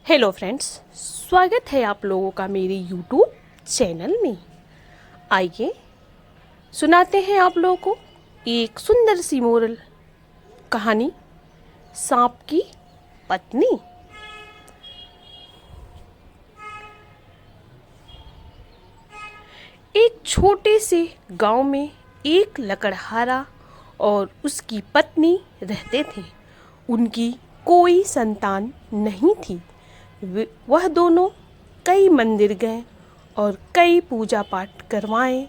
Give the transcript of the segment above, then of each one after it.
Hello friends, स्वागत है आप लोगों का मेरे यूट्यूब चैनल में। आइए सुनाते हैं आप लोगों को एक सुंदर सी मोरल कहानी, सांप की पत्नी। एक छोटे से गांव में एक लकड़हारा और उसकी पत्नी रहते थे। उनकी कोई संतान नहीं थी। वह दोनों कई मंदिर गए और कई पूजा पाठ करवाए,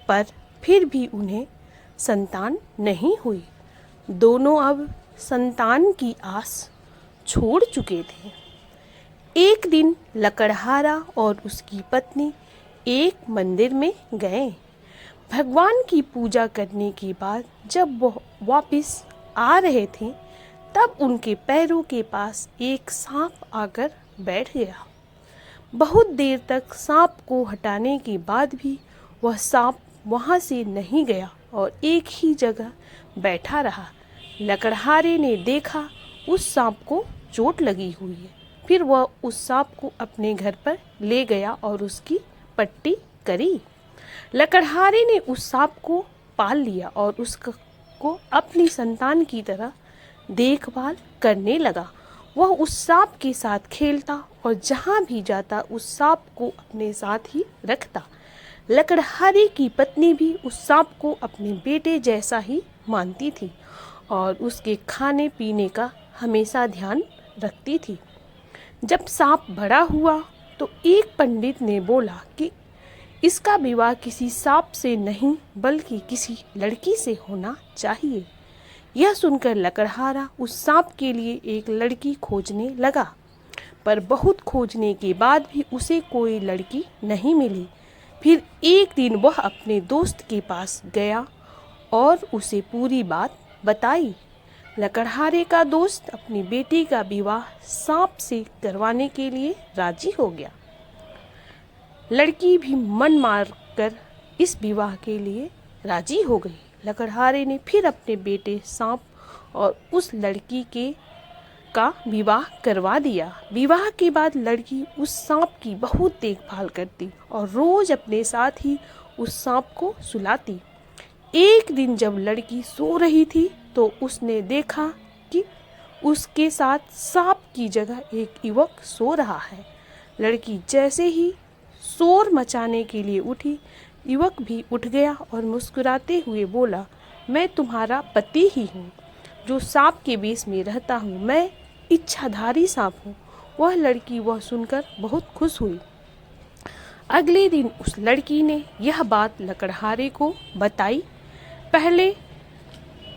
पर फिर भी उन्हें संतान नहीं हुई। दोनों अब संतान की आस छोड़ चुके थे। एक दिन लकड़हारा और उसकी पत्नी एक मंदिर में गए। भगवान की पूजा करने के बाद जब वह वापस आ रहे थे, तब उनके पैरों के पास एक सांप आकर बैठ गया। बहुत देर तक सांप को हटाने के बाद भी वह सांप वहाँ से नहीं गया और एक ही जगह बैठा रहा। लकड़हारे ने देखा उस सांप को चोट लगी हुई है। फिर वह उस सांप को अपने घर पर ले गया और उसकी पट्टी करी। लकड़हारे ने उस सांप को पाल लिया और उसको अपनी संतान की तरह देखभाल करने लगा। वह उस सांप के साथ खेलता और जहाँ भी जाता उस सांप को अपने साथ ही रखता। लकड़हारे की पत्नी भी उस सांप को अपने बेटे जैसा ही मानती थी और उसके खाने पीने का हमेशा ध्यान रखती थी। जब सांप बड़ा हुआ तो एक पंडित ने बोला कि इसका विवाह किसी सांप से नहीं बल्कि किसी लड़की से होना चाहिए। यह सुनकर लकड़हारा उस सांप के लिए एक लड़की खोजने लगा, पर बहुत खोजने के बाद भी उसे कोई लड़की नहीं मिली। फिर एक दिन वह अपने दोस्त के पास गया और उसे पूरी बात बताई। लकड़हारे का दोस्त अपनी बेटी का विवाह सांप से करवाने के लिए राजी हो गया। लड़की भी मन मार कर इस विवाह के लिए राजी हो गई। लकड़हारे ने फिर अपने बेटे सांप और उस लड़की का विवाह करवा दिया। विवाह के बाद लड़की उस सांप की बहुत देखभाल करती और रोज अपने साथ ही उस सांप को सुलाती। एक दिन जब लड़की सो रही थी तो उसने देखा कि उसके साथ सांप की जगह एक युवक सो रहा है। लड़की जैसे ही शोर मचाने के लिए उठी, युवक भी उठ गया और मुस्कुराते हुए बोला, मैं तुम्हारा पति ही हूँ जो सांप के वेश में रहता हूँ। मैं इच्छाधारी सांप हूँ। वह लड़की वह सुनकर बहुत खुश हुई। अगले दिन उस लड़की ने यह बात लकड़हारे को बताई। पहले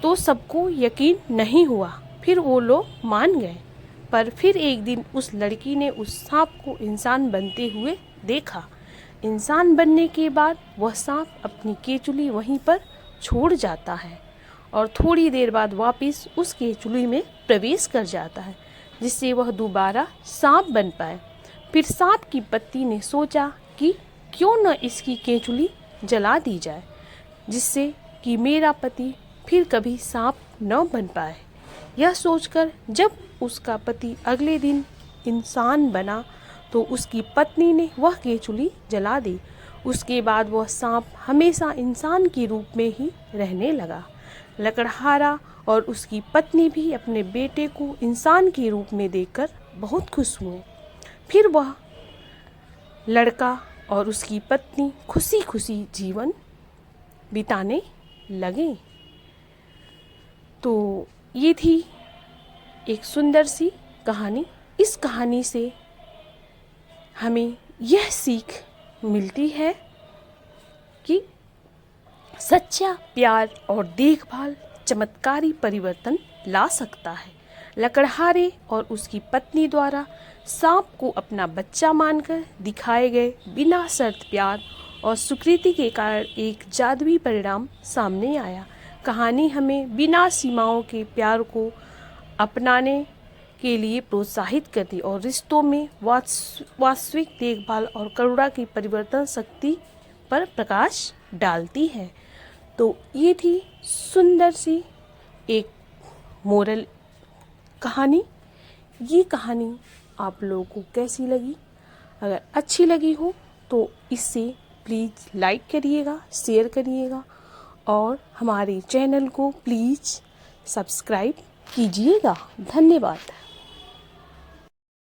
तो सबको यकीन नहीं हुआ, फिर वो लोग मान गए। पर फिर एक दिन उस लड़की ने उस सांप को इंसान बनते हुए देखा। इंसान बनने के बाद वह सांप अपनी केचुली वहीं पर छोड़ जाता है और थोड़ी देर बाद वापस उस केचुली में प्रवेश कर जाता है, जिससे वह दोबारा सांप बन पाए। फिर सांप की पत्नी ने सोचा कि क्यों न इसकी केचुली जला दी जाए, जिससे कि मेरा पति फिर कभी सांप न बन पाए। यह सोचकर जब उसका पति अगले दिन इंसान बना तो उसकी पत्नी ने वह केचुली जला दी। उसके बाद वह सांप हमेशा इंसान के रूप में ही रहने लगा। लकड़हारा और उसकी पत्नी भी अपने बेटे को इंसान के रूप में देखकर बहुत खुश हुए। फिर वह लड़का और उसकी पत्नी खुशी खुशी जीवन बिताने लगे। तो ये थी एक सुंदर सी कहानी। इस कहानी से हमें यह सीख मिलती है कि सच्चा प्यार और देखभाल चमत्कारी परिवर्तन ला सकता है। लकड़हारे और उसकी पत्नी द्वारा सांप को अपना बच्चा मानकर दिखाए गए बिना शर्त प्यार और स्वीकृति के कारण एक जादुई परिणाम सामने आया। कहानी हमें बिना सीमाओं के प्यार को अपनाने के लिए प्रोत्साहित करती और रिश्तों में वास्तविक देखभाल और करुणा की परिवर्तन शक्ति पर प्रकाश डालती है। तो ये थी सुंदर सी एक मोरल कहानी। ये कहानी आप लोगों को कैसी लगी। अगर अच्छी लगी हो तो इसे प्लीज़ लाइक करिएगा, शेयर करिएगा और हमारे चैनल को प्लीज़ सब्सक्राइब कीजिएगा। धन्यवाद।